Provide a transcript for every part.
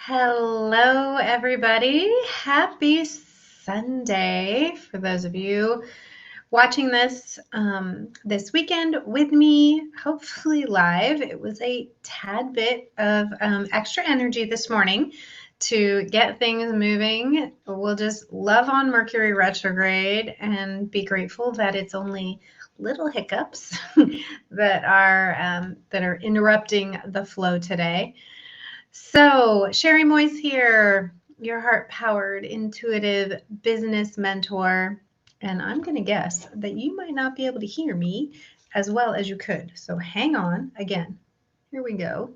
Hello, everybody. Happy Sunday for those of you watching this this weekend with me, hopefully live. It was a tad bit of extra energy this morning to get things moving. We'll just love on Mercury retrograde and be grateful that it's only little hiccups that are interrupting the flow today. So, Sherry Moyes here, your heart powered, intuitive business mentor. And I'm going to guess that you might not be able to hear me as well as you could. So, hang on again. Here we go.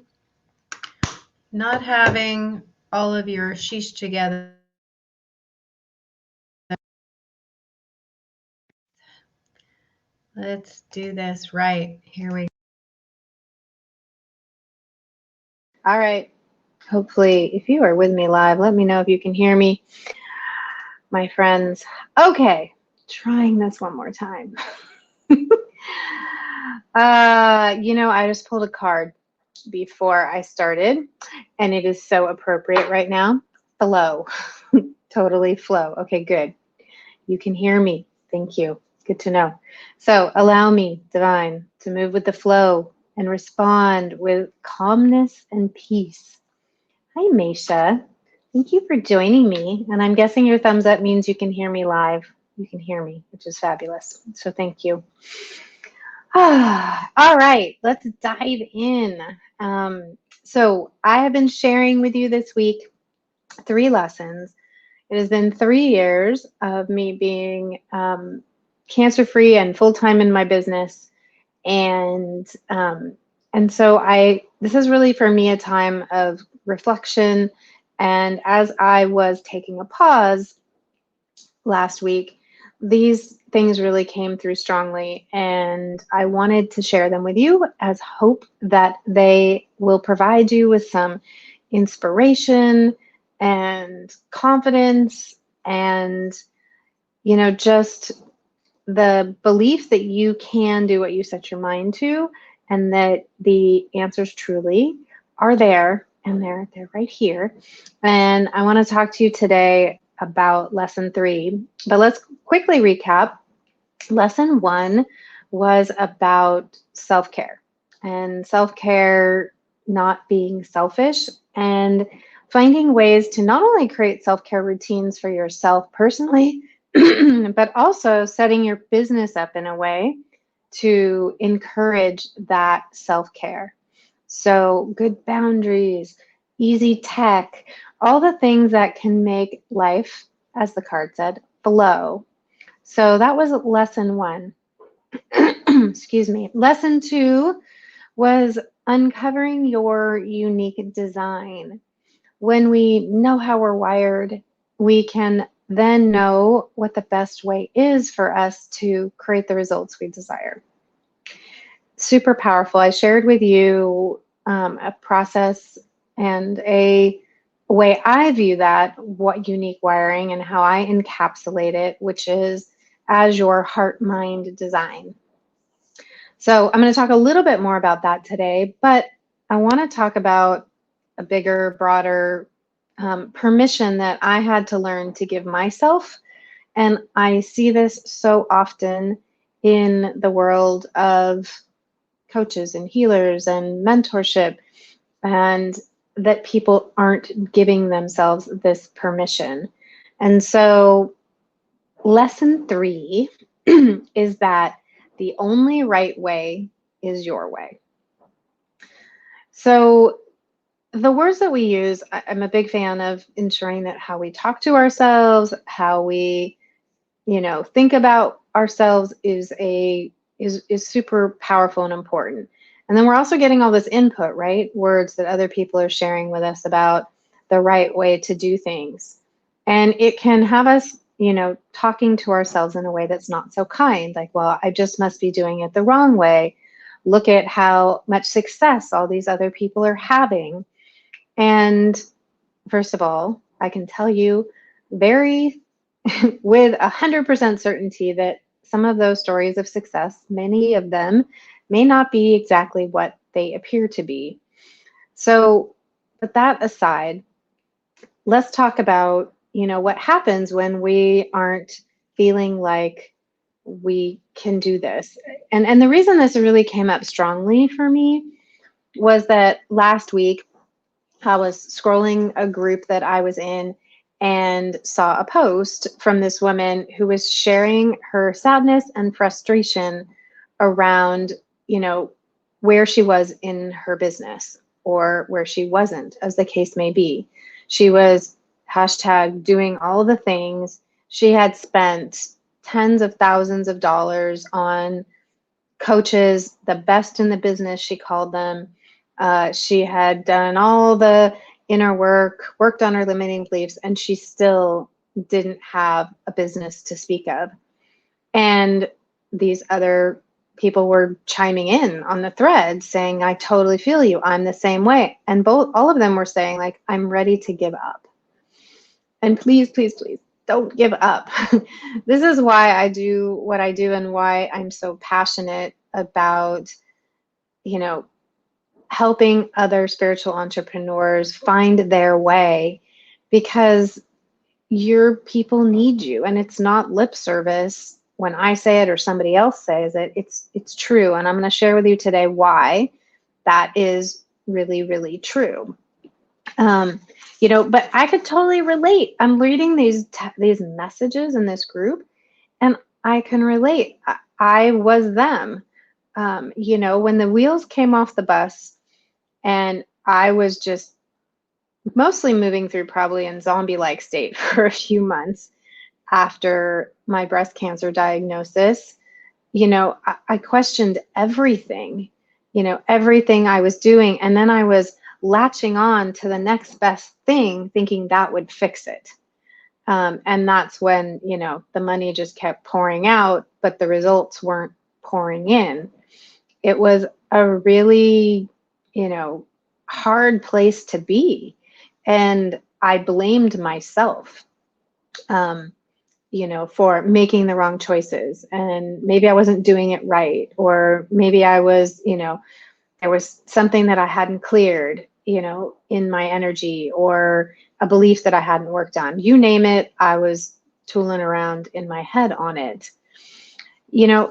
Not having all of your sheesh together. Let's do this right. Here we go. All right. Hopefully, if you are with me live, let me know if you can hear me, my friends. Okay, trying this one more time. I just pulled a card before I started, and it is so appropriate right now. Flow. Totally flow. Okay, good. You can hear me. Thank you. Good to know. So allow me, divine, to move with the flow and respond with calmness and peace. Hi, Mesha. Thank you for joining me. And I'm guessing your thumbs up means you can hear me live. You can hear me, which is fabulous. So thank you. All right, let's dive in. So I have been sharing with you this week 3 lessons. It has been 3 years of me being cancer-free and full-time in my business, and so this is really for me a time of reflection. And as I was taking a pause last week, these things really came through strongly, and I wanted to share them with you as hope that they will provide you with some inspiration and confidence and, just the belief that you can do what you set your mind to, and that the answers truly are there, and they're right here. And I want to talk to you today about lesson 3, but let's quickly recap. Lesson 1 was about self-care, and self-care not being selfish, and finding ways to not only create self-care routines for yourself personally, but also setting your business up in a way to encourage that self-care. So good boundaries, easy tech, all the things that can make life, as the card said, flow. So that was lesson 1. Excuse me. Lesson 2 was uncovering your unique design. When we know how we're wired, we can then know what the best way is for us to create the results we desire. Super powerful. I shared with you a process and a way I view that, what unique wiring and how I encapsulate it, which is as your heart mind design. So I'm going to talk a little bit more about that today, but I want to talk about a bigger, broader permission that I had to learn to give myself. And I see this so often in the world of coaches and healers and mentorship, and that people aren't giving themselves this permission. And so lesson 3 is that the only right way is your way. So the words that we use, I'm a big fan of ensuring that how we talk to ourselves, how we, think about ourselves is super powerful and important. And then we're also getting all this input, right? Words that other people are sharing with us about the right way to do things. And it can have us, talking to ourselves in a way that's not so kind, like, well, I just must be doing it the wrong way. Look at how much success all these other people are having. And first of all, I can tell you very with 100% certainty that some of those stories of success, many of them may not be exactly what they appear to be. So, but that aside, let's talk about, what happens when we aren't feeling like we can do this. And the reason this really came up strongly for me was that last week I was scrolling a group that I was in and saw a post from this woman who was sharing her sadness and frustration around, where she was in her business or where she wasn't, as the case may be. She was hashtag doing all the things. She had spent tens of thousands of dollars on coaches, the best in the business, she called them. She had done all the inner work, worked on her limiting beliefs, and she still didn't have a business to speak of. And these other people were chiming in on the thread saying, I totally feel you. I'm the same way. And all of them were saying, like, I'm ready to give up. And please, please, please don't give up. This is why I do what I do and why I'm so passionate about, helping other spiritual entrepreneurs find their way, because your people need you. And it's not lip service when I say it or somebody else says it. It's true. And I'm going to share with you today why that is really, really true. But I could totally relate. I'm reading these messages in this group, and I can relate. I was them. When the wheels came off the bus, and I was just mostly moving through probably in zombie-like state for a few months after my breast cancer diagnosis. I questioned everything, everything I was doing. And then I was latching on to the next best thing, thinking that would fix it. And that's when, the money just kept pouring out, but the results weren't pouring in. It was a really, hard place to be. And I blamed myself, for making the wrong choices. And maybe I wasn't doing it right. Or maybe I was, there was something that I hadn't cleared, in my energy, or a belief that I hadn't worked on. You name it, I was tooling around in my head on it. And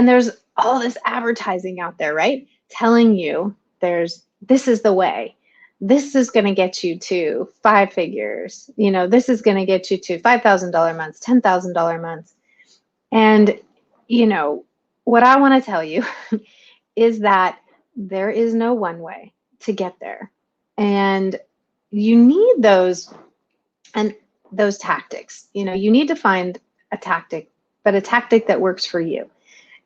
there's all this advertising out there, right? Telling you this is the way. This is going to get you to 5 figures. This is going to get you to $5,000 months, $10,000 months. And, what I want to tell you is that there is no one way to get there. And you need those tactics. You need to find a tactic, but a tactic that works for you.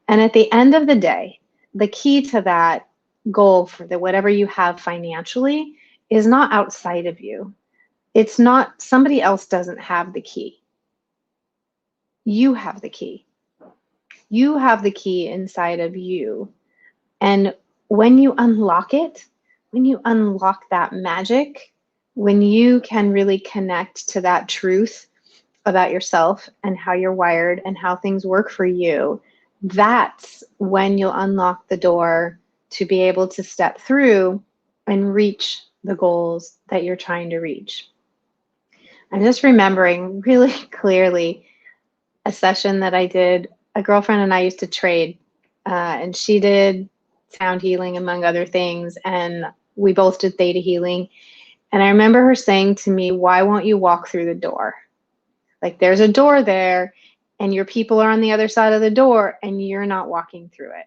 And at the end of the day, the key to that goal for whatever you have financially is not outside of you. It's not, somebody else doesn't have the key. You have the key. You have the key inside of you. And when you unlock it, when you unlock that magic, when you can really connect to that truth about yourself and how you're wired and how things work for you, that's when you'll unlock the door to be able to step through and reach the goals that you're trying to reach. I'm just remembering really clearly a session that I did. A girlfriend and I used to trade, and she did sound healing among other things, and we both did theta healing. And I remember her saying to me, why won't you walk through the door? Like, there's a door there, and your people are on the other side of the door, and you're not walking through it.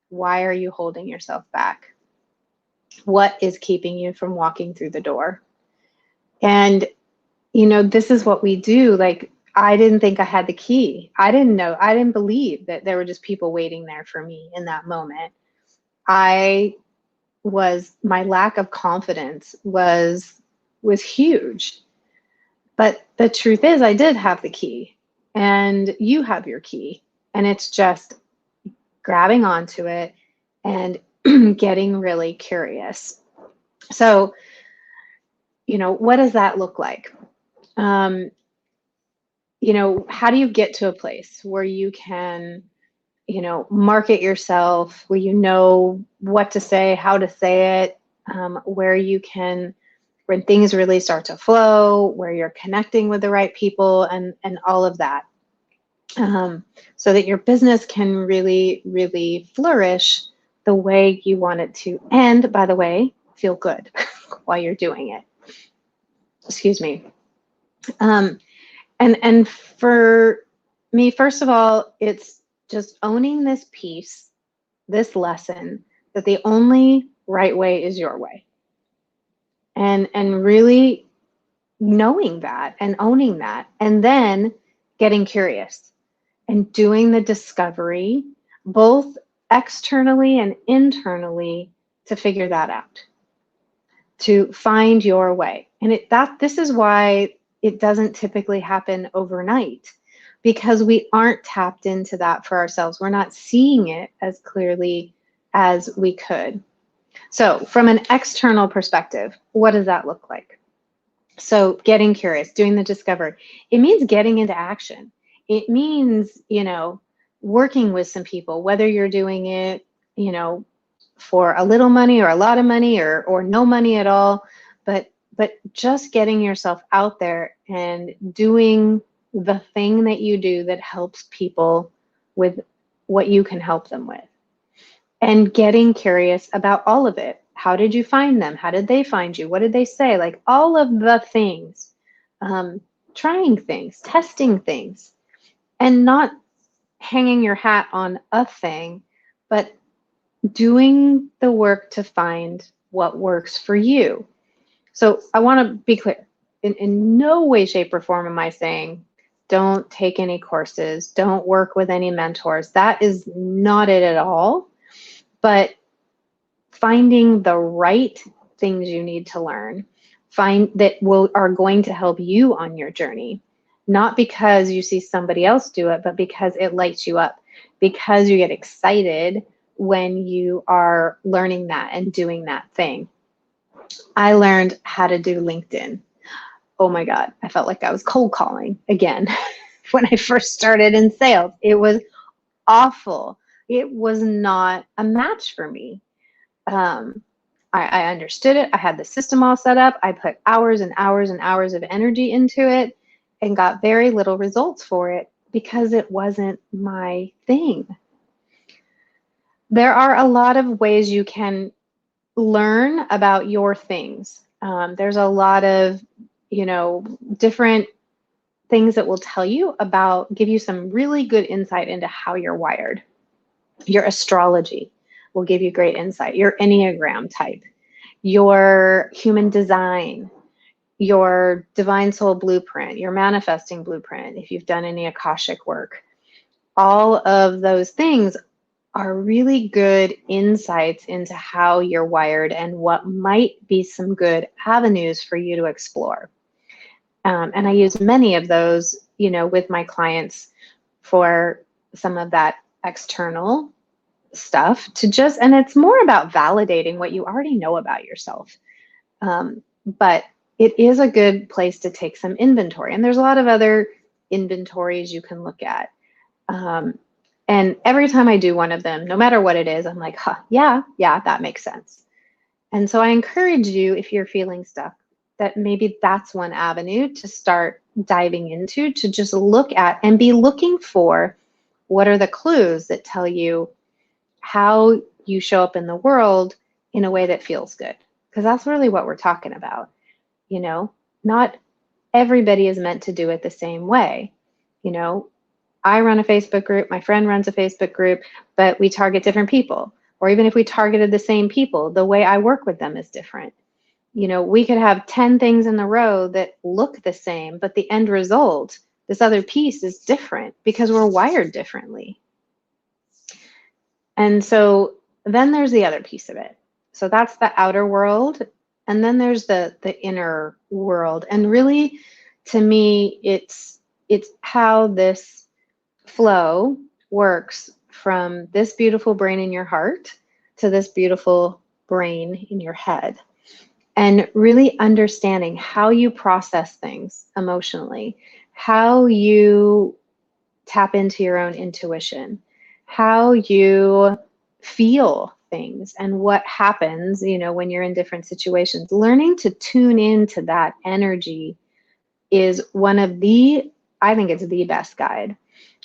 Why are you holding yourself back? What is keeping you from walking through the door? And, this is what we do. Like, I didn't think I had the key. I didn't know. I didn't believe that there were just people waiting there for me in that moment. My lack of confidence was huge. But the truth is, I did have the key, and you have your key. And it's just grabbing onto it and getting really curious. So, what does that look like? How do you get to a place where you can, market yourself, where you know what to say, how to say it, where you can when things really start to flow, where you're connecting with the right people and all of that. So that your business can really, really flourish the way you want it to. And by the way, feel good while you're doing it. Excuse me. And for me, first of all, it's just owning this piece, this lesson, that the only right way is your way. And really knowing that and owning that, and then getting curious and doing the discovery, both externally and internally, to figure that out, to find your way. And this is why it doesn't typically happen overnight, because we aren't tapped into that for ourselves. We're not seeing it as clearly as we could. So from an external perspective, what does that look like? So getting curious, doing the discovery, it means getting into action. It means, working with some people, whether you're doing it, for a little money or a lot of money or no money at all, but just getting yourself out there and doing the thing that you do that helps people with what you can help them with, and getting curious about all of it. How did you find them? How did they find you? What did they say? Like all of the things, trying things, testing things, and not hanging your hat on a thing, but doing the work to find what works for you. So I want to be clear. In no way, shape, or form am I saying don't take any courses, don't work with any mentors. That is not it at all. But finding the right things you need to learn, are going to help you on your journey, not because you see somebody else do it, but because it lights you up, because you get excited when you are learning that and doing that thing. I learned how to do LinkedIn. Oh my God, I felt like I was cold calling again when I first started in sales. It was awful. It was not a match for me. I understood it. I had the system all set up. I put hours and hours and hours of energy into it and got very little results for it because it wasn't my thing. There are a lot of ways you can learn about your things. There's a lot of, different things that will give you some really good insight into how you're wired. Your astrology will give you great insight. Your Enneagram type, your human design, your divine soul blueprint, your manifesting blueprint, if you've done any Akashic work. All of those things are really good insights into how you're wired and what might be some good avenues for you to explore. And I use many of those, with my clients for some of that external stuff and it's more about validating what you already know about yourself. But it is a good place to take some inventory. And there's a lot of other inventories you can look at. And every time I do one of them, no matter what it is, I'm like, yeah, that makes sense. And so I encourage you, if you're feeling stuck, that maybe that's one avenue to start diving into, to just look at and be looking for what are the clues that tell you how you show up in the world in a way that feels good. Because that's really what we're talking about. Not everybody is meant to do it the same way. I run a Facebook group, my friend runs a Facebook group, but we target different people. Or even if we targeted the same people, the way I work with them is different. We could have 10 things in a row that look the same, but the end result, this other piece, is different because we're wired differently. And so then there's the other piece of it. So that's the outer world. And then there's the inner world. And really, to me, it's how this flow works from this beautiful brain in your heart to this beautiful brain in your head. And really understanding how you process things emotionally, how you tap into your own intuition, how you feel things and what happens, when you're in different situations. Learning to tune into that energy is I think it's the best guide.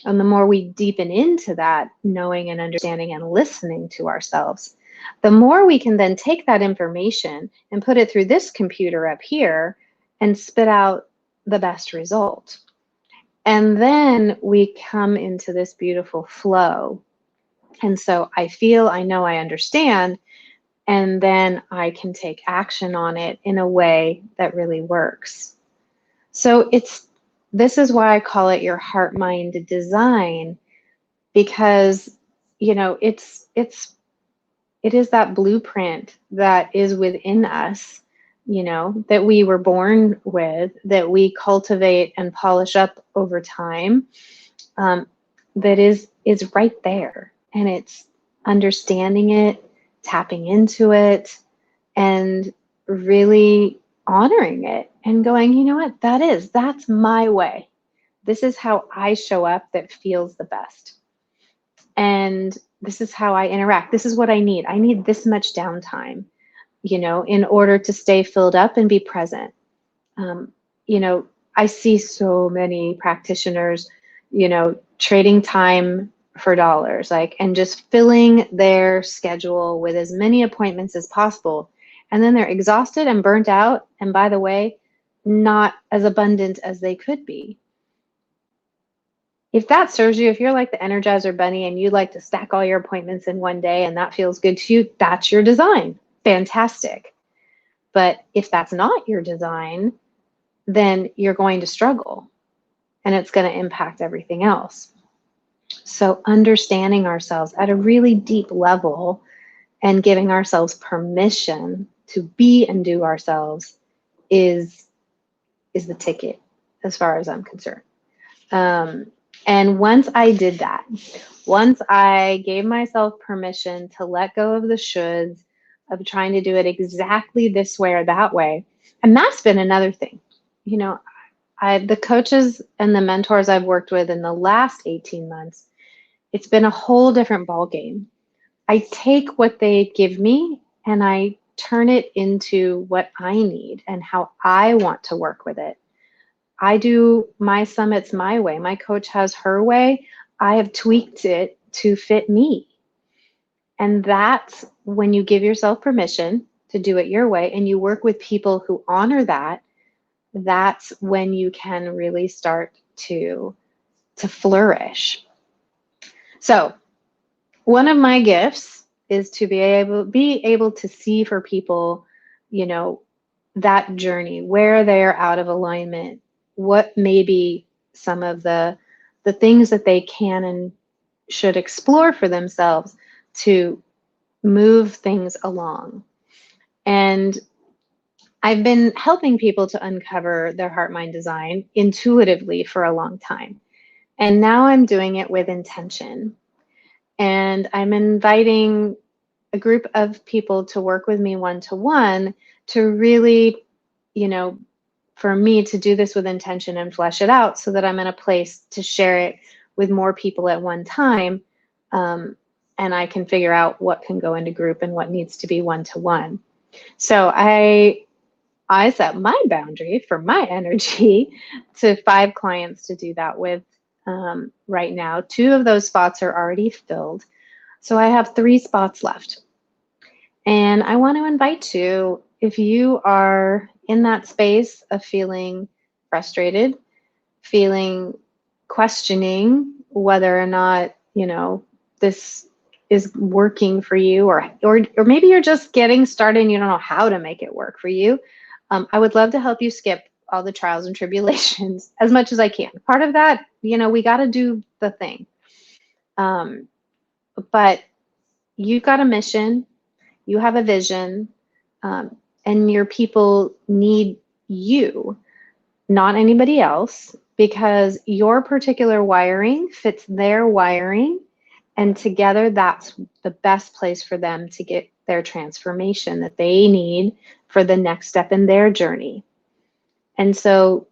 And the more we deepen into that knowing and understanding and listening to ourselves, the more we can then take that information and put it through this computer up here and spit out the best result. And then we come into this beautiful flow. And so I feel, I know, I understand, and then I can take action on it in a way that really works. So this is why I call it your heart mind design, because it is that blueprint that is within us, that we were born with, that we cultivate and polish up over time, that is right there. And it's understanding it, tapping into it, and really honoring it and going, you know what, that's my way. This is how I show up that feels the best. And this is how I interact. This is what I need. I need this much downtime, in order to stay filled up and be present. I see so many practitioners, trading time for dollars, and just filling their schedule with as many appointments as possible. And then they're exhausted and burnt out. And by the way, not as abundant as they could be. If that serves you, if you're like the Energizer Bunny and you like to stack all your appointments in one day and that feels good to you, that's your design. Fantastic. But if that's not your design, then you're going to struggle and it's going to impact everything else. So understanding ourselves at a really deep level and giving ourselves permission to be and do ourselves is the ticket as far as I'm concerned. And once I did that, once I gave myself permission to let go of the shoulds of trying to do it exactly this way or that way, and that's been another thing. The coaches and the mentors I've worked with in the last 18 months, it's been a whole different ballgame. I take what they give me and I turn it into what I need and how I want to work with it. I do my summits my way. My coach has her way. I have tweaked it to fit me. And that's when you give yourself permission to do it your way and you work with people who honor that, that's when you can really start to flourish. So one of my gifts is to be able to see for people, that journey, where they're out of alignment, what may be some of the things that they can and should explore for themselves to move things along. And I've been helping people to uncover their heart mind design intuitively for a long time. And now I'm doing it with intention. And I'm inviting a group of people to work with me one-to-one to really, for me to do this with intention and flesh it out so that I'm in a place to share it with more people at one time. And I can figure out what can go into group and what needs to be one-to-one. So I set my boundary for my energy to 5 clients to do that with right now. 2 of those spots are already filled. So I have 3 spots left. And I want to invite you, if you are in that space of feeling frustrated, questioning whether or not, this is working for you, or maybe you're just getting started and you don't know how to make it work for you. I would love to help you skip all the trials and tribulations as much as I can. Part of that, we got to do the thing. But you've got a mission, you have a vision, and your people need you, not anybody else, because your particular wiring fits their wiring. And together, that's the best place for them to get their transformation that they need for the next step in their journey. And so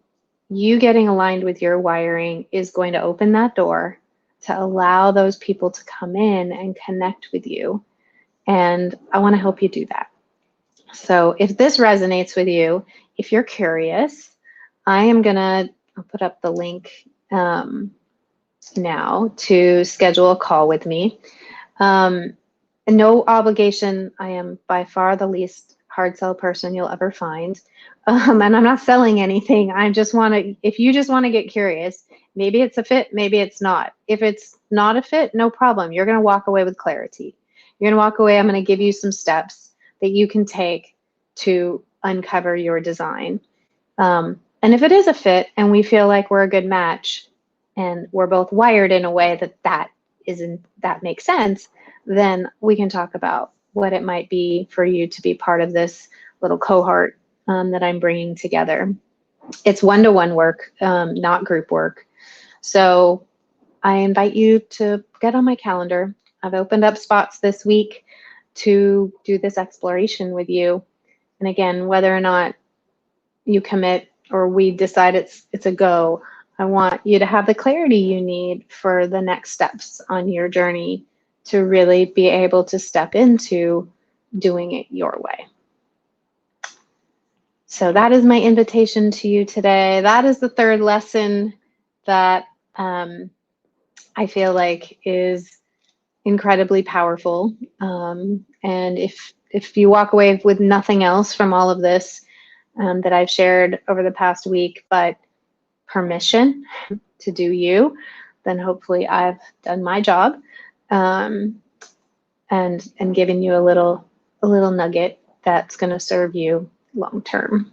you getting aligned with your wiring is going to open that door to allow those people to come in and connect with you And I want to help you do that. So if this resonates with you, if you're curious, I'll put up the link now to schedule a call with me. No obligation. I am by far the least hard sell person you'll ever find. And I'm not selling anything. If you just want to get curious, maybe it's a fit, maybe it's not. If it's not a fit, no problem. You're going to walk away with clarity. You're going to walk away. I'm going to give you some steps that you can take to uncover your design. And if it is a fit and we feel like we're a good match and we're both wired in a way that makes sense, then we can talk about what it might be for you to be part of this little cohort that I'm bringing together. It's one-to-one work, not group work. So I invite you to get on my calendar. I've opened up spots this week to do this exploration with you. And again, whether or not you commit or we decide it's a go, I want you to have the clarity you need for the next steps on your journey to really be able to step into doing it your way. So that is my invitation to you today. That is the third lesson that I feel like is incredibly powerful. And if you walk away with nothing else from all of this that I've shared over the past week, but permission to do you, then hopefully I've done my job and given you a little nugget that's going to serve you long term.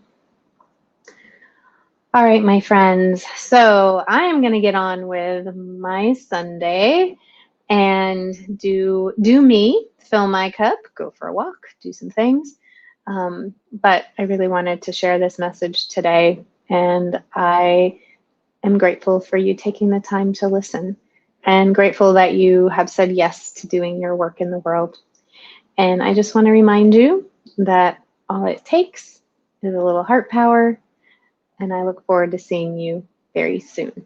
All right, my friends. So I am going to get on with my Sunday and do me, fill my cup, go for a walk, do some things. But I really wanted to share this message today, and I am grateful for you taking the time to listen, and grateful that you have said yes to doing your work in the world. And I just want to remind you that all it takes is a little heart power, and I look forward to seeing you very soon.